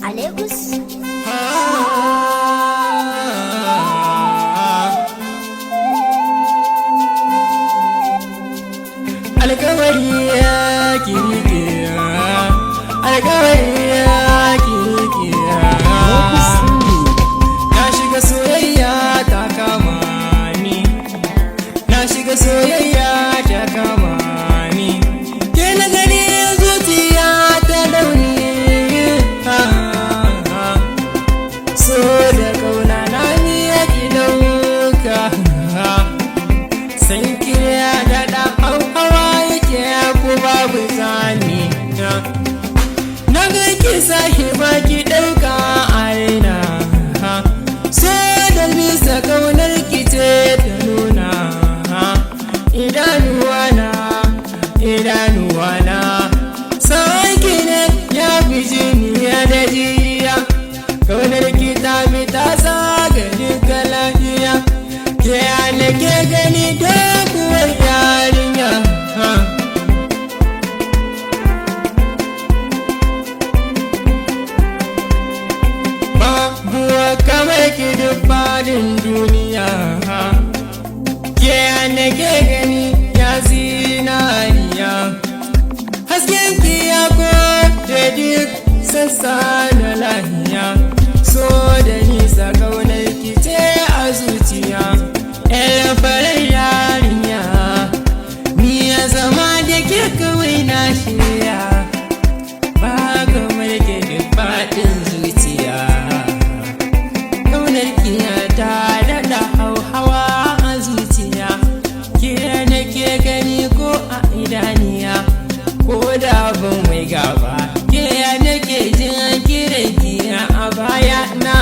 a Lagos. Alkawari ya kirki, alkawari ya kirki. Na shiga soyayya ta kama ni, na shiga soyayya ta kama ni. Ke na gani zuciya ta dauni, so da kauna na ni ya ki dauka. San kiriya da ɗan hawa yake ku babu zani. Na ga ki sahiba ki ɗauka a raina, so da nisa kaunar ki ce ta nuna. Idanuwana, idanuwana, sauki ne ya fi jiniya da jiya. Kaunar ki ta fi ta sagari ga lafiya. Ke ana ke gani doguwar yarinya. Babuwa kamar ki duk fadin duniya. Ke ana ke gani ya zinariya. Hasken ki ya kote duk sassa na lahiya. So da nisa kaunar ki ce a zuciya. Ƴar farar yarinya, ni ya zama da ke kawai na shirya. Ba kamar ke duk faɗin zuciya. Kaunar kiya ta daɗa hauhawa a zuciya. Kira na ke gani ko a idaniya, ko da ban mai gaba. Kira na ke jin kiran kiya a baya na.